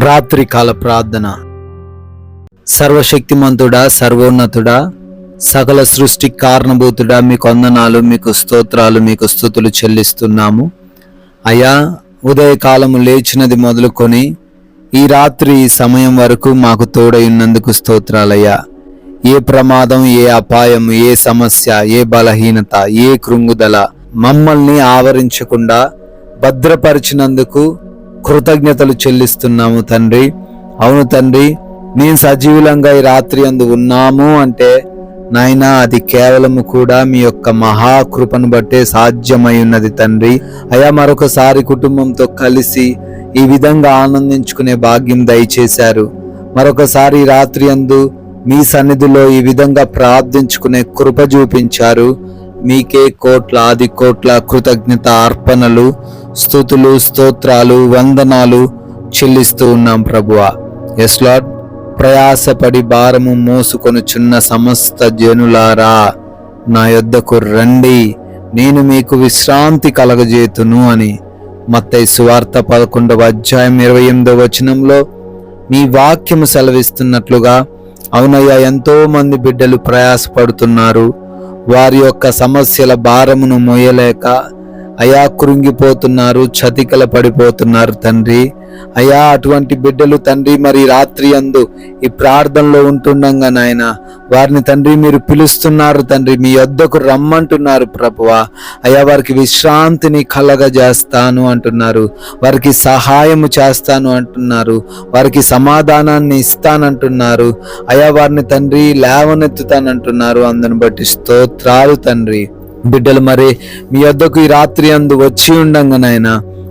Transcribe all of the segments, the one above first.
రాత్రికాల ప్రార్థన. సర్వశక్తిమంతుడా, సర్వోన్నతుడా, సకల సృష్టి కారణభూతుడా, మీకు వందనాలు, మీకు స్తోత్రాలు, మీకు స్తుతులు చెల్లిస్తున్నాము. అయ్యా, ఉదయకాలము లేచినది మొదలుకొని ఈ రాత్రి సమయం వరకు మాకు తోడై ఉన్నందుకు స్తోత్రాలయ్యా. ఏ ప్రమాదం, ఏ అపాయం, ఏ సమస్య, ఏ బలహీనత, ఏ కృంగుదల మమ్మల్ని ఆవరించకుండా భద్రపరిచినందుకు కృతజ్ఞతలు చెల్లిస్తున్నాము తండ్రి. అవును తండ్రి, మేము సజీవులంగా ఈ రాత్రి అందు ఉన్నాము అంటే నాయనా, అది కేవలము కూడా మీ యొక్క మహాకృపను బట్టే సాధ్యమై ఉన్నది తండ్రి. అయ్యా, మరొకసారి కుటుంబంతో కలిసి ఈ విధంగా ఆనందించుకునే భాగ్యం దయచేశారు. మరొకసారి రాత్రి అందు మీ సన్నిధిలో ఈ విధంగా ప్రార్థించుకునే కృప చూపించారు. మీకే కోట్లాది కోట్ల కృతజ్ఞత అర్పణలు, స్తుతులు, స్తోత్రాలు, వందనాలు చెల్లిస్తూ ఉన్నాం ప్రభువా. ఎస్ లార్డ్, ప్రయాసపడి భారము మోసుకొనుచున్న సమస్త జనులారా, నా యొద్దకు రండి, నేను మీకు విశ్రాంతి కలగజేతును అని మత్తయి సువార్త 11వ అధ్యాయం 28వ వచనంలో మీ వాక్యము సెలవిస్తున్నట్లుగా, అవునయ్యా, ఎంతో మంది బిడ్డలు ప్రయాసపడుతున్నారు. వారి యొక్క సమస్యల భారమును మోయలేక అయా కృంగిపోతున్నారు, చతికల పడిపోతున్నారు తండ్రి. అయా, అటువంటి బిడ్డలు తండ్రి మరి రాత్రి అందు ఈ ప్రార్థనలో ఉంటుండగా నాయన వారిని తండ్రి మీరు పిలుస్తున్నారు తండ్రి, మీ యొద్దకు రమ్మంటున్నారు ప్రభువా. అయా, వారికి విశ్రాంతిని కలగజేస్తాను అంటున్నారు, వారికి సహాయము చేస్తాను అంటున్నారు, వారికి సమాధానాన్ని ఇస్తానంటున్నారు. అయా, వారిని తండ్రి లేవనెత్తుతానంటున్నారు. అందుని బట్టి స్తోత్రాలు తండ్రి. బిడ్డలు మరి మీ యొద్దకు ఈ రాత్రి అందు వచ్చి ఉండంగా నాయన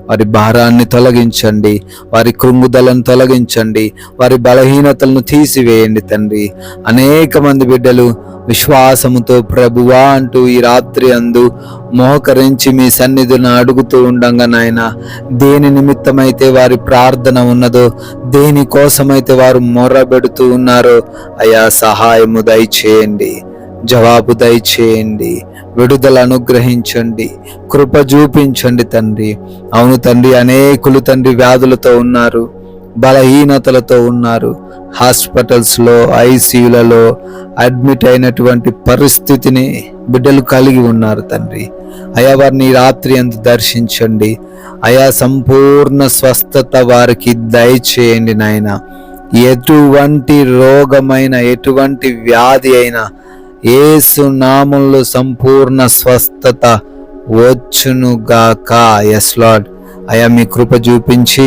వారి భారాన్ని తొలగించండి, వారి కృంగుదలను తొలగించండి, వారి బలహీనతలను తీసివేయండి తండ్రి. అనేక మంది బిడ్డలు విశ్వాసముతో ప్రభువా అంటూ ఈ రాత్రి అందు మోకరించి మీ సన్నిధిని అడుగుతూ ఉండంగా నాయన, దేని నిమిత్తమైతే వారి ప్రార్థన ఉన్నదో, దేని కోసమైతే వారు మొర్రబెడుతూ ఉన్నారో అయా సహాయము దయచేయండి, జవాబు దయచేయండి, విడుదల అనుగ్రహించండి, కృప చూపించండి తండ్రి. అవును తండ్రి, అనేకులు తండ్రి వ్యాధులతో ఉన్నారు, బలహీనతలతో ఉన్నారు, హాస్పిటల్స్లో, ఐసీయూలలో అడ్మిట్ అయినటువంటి పరిస్థితిని బిడ్డలు కలిగి ఉన్నారు తండ్రి. అయా, వారిని రాత్రి అందు దర్శించండి. అయా, సంపూర్ణ స్వస్థత వారికి దయచేయండి నాయన. ఎటువంటి రోగమైన, ఎటువంటి వ్యాధి అయినా యేసు నామములో సంపూర్ణ స్వస్థత వచ్చునుగాక. Yes lord. అయా, మీ కృప చూపించి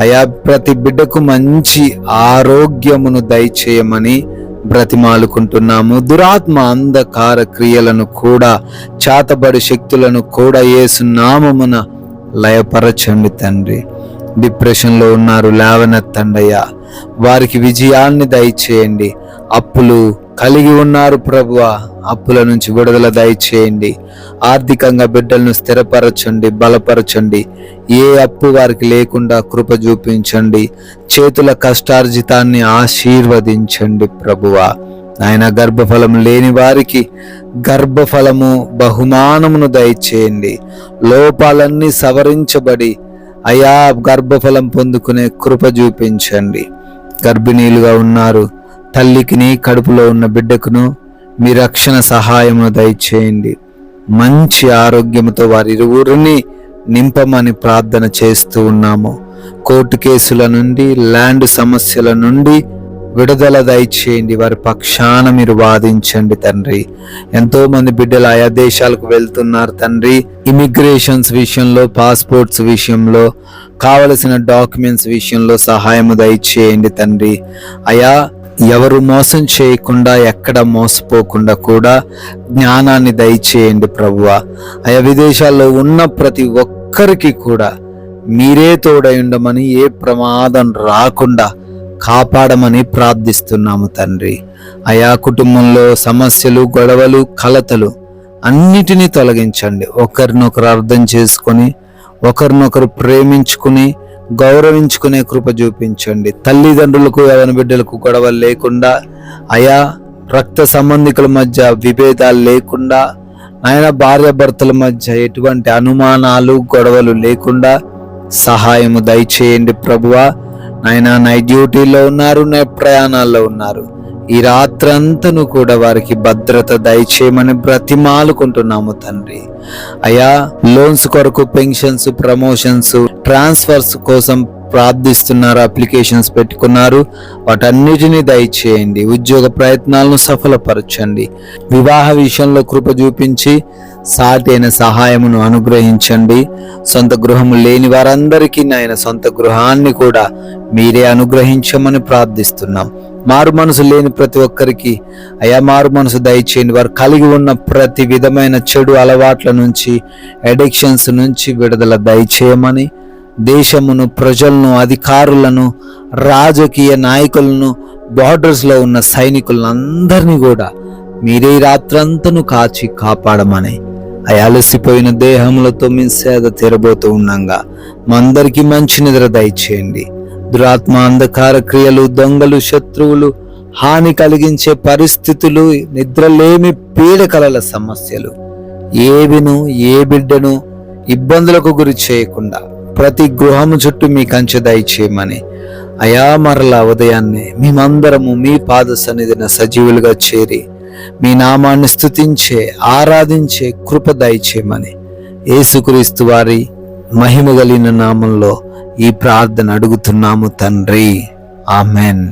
అయా ప్రతి బిడ్డకు మంచి ఆరోగ్యమును దయచేయమని బ్రతిమాలుకుంటున్నాము. దురాత్మ అంధకార క్రియలను కూడా, చాతబడి శక్తులను కూడా యేసు నామమున లయపరచండి తండ్రి. డిప్రెషన్లో ఉన్నారు, లేవనెత్తండి అయ్యా, వారికి విజయాన్ని దయచేయండి. అప్పులు కలిగి ఉన్నారు ప్రభువా, అప్పుల నుంచి విడుదల దయచేయండి. ఆర్థికంగా బిడ్డలను స్థిరపరచండి, బలపరచండి. ఏ అప్పు వారికి లేకుండా కృప చూపించండి. చేతుల కష్టార్జితాన్ని ఆశీర్వదించండి ప్రభువా. ఆయన గర్భఫలము లేని వారికి గర్భఫలము బహుమానమును దయచేయండి. లోపాలన్నీ సవరించబడి అయా గర్భఫలం పొందుకునే కృప చూపించండి. గర్భిణీలుగా ఉన్నారు, తల్లికిని కడుపులో ఉన్న బిడ్డకును మీ రక్షణ సహాయమును దయచేయండి. మంచి ఆరోగ్యంతో వారి ఇరువురిని నింపమని ప్రార్థన చేస్తూ ఉన్నాము. కోర్టు కేసుల నుండి, ల్యాండ్ సమస్యల నుండి విడుదల దయచేయండి. వారి పక్షాన మీరు వాదించండి తండ్రి. ఎంతో మంది బిడ్డలు ఆయా దేశాలకు వెళ్తున్నారు తండ్రి. ఇమిగ్రేషన్స్ విషయంలో, పాస్పోర్ట్స్ విషయంలో, కావలసిన డాక్యుమెంట్స్ విషయంలో సహాయము దయచేయండి తండ్రి. అయా, ఎవరు మోసం చేయకుండా, ఎక్కడ మోసపోకుండా కూడా జ్ఞానాన్ని దయచేయండి ప్రభువా. అయా, విదేశాల్లో ఉన్న ప్రతి ఒక్కరికి కూడా మీరే తోడై ఉండమని, ఏ ప్రమాదం రాకుండా కాపాడమని ప్రార్థిస్తున్నాము తండ్రి. అయా, కుటుంబంలో సమస్యలు, గొడవలు, కలతలు అన్నిటినీ తొలగించండి. ఒకరినొకరు అర్థం చేసుకొని, ఒకరినొకరు ప్రేమించుకుని, గౌరవించుకునే కృప చూపించండి. తల్లిదండ్రులకు, యవన బిడ్డలకు గొడవలు లేకుండా, అయా రక్త సంబంధికుల మధ్య విభేదాలు లేకుండా, ఆయన భార్యాభర్తల మధ్య ఎటువంటి అనుమానాలు, గొడవలు లేకుండా సహాయము దయచేయండి ప్రభువా. నాయన నైట్ డ్యూటీలో ఉన్నారు, నైట్ ప్రయాణాల్లో ఉన్నారు. ఈ రాత్రంతను కూడా వారికి భద్రత దయచేయమని బ్రతిమాలుకుంటున్నాము తండ్రి. అయా లోన్స్ కొరకు, పెన్షన్స్, ప్రమోషన్స్, ట్రాన్స్ఫర్స్ కోసం ప్రార్థిస్తున్నారు, అప్లికేషన్స్ పెట్టుకున్నారు, వాటన్నిటినీ దయచేయండి. ఉద్యోగ ప్రయత్నాలను సఫలపరచండి. వివాహ విషయంలో కృప చూపించి సాటి అయిన సహాయమును అనుగ్రహించండి. సొంత గృహము లేని వారందరికీ నాయన సొంత గృహాన్ని కూడా మీరే అనుగ్రహించమని ప్రార్థిస్తున్నాం. మారు మనసు లేని ప్రతి ఒక్కరికి అయా మారు మనసు దయచేయండి. వారు కలిగి ఉన్న ప్రతి విధమైన చెడు అలవాట్ల నుంచి, అడిక్షన్స్ నుంచి విడుదల దయచేయమని, దేశమును, ప్రజలను, అధికారులను, రాజకీయ నాయకులను, బార్డర్స్లో ఉన్న సైనికులను అందరినీ కూడా మీరే రాత్రంతను కాచి కాపాడమని, అలసిపోయిన దేహములతో మీ సేద తీరబోతూ ఉన్నాగా మా అందరికీ మంచి నిద్ర దయచేయండి. దురాత్మ, అంధకార క్రియలు, దొంగలు, శత్రువులు, హాని కలిగించే పరిస్థితులు, నిద్రలేమి, పీడకలల సమస్యలు ఏవిను ఏ బిడ్డను ఇబ్బందులకు గురి చేయకుండా ప్రతి గృహము చుట్టూ మీ కంచె దయచేయమని, అయా మరలా ఉదయాన్నే మేమందరము మీ పాద సన్నిధిన సజీవులుగా చేరి మీ నామాన్ని స్తుతించే, ఆరాధించే కృప దయచేయమని యేసుక్రీస్తు వారి మహిమ కలిగిన నామంలో ఈ ప్రార్థన అడుగుతున్నాము తండ్రి. ఆమెన్.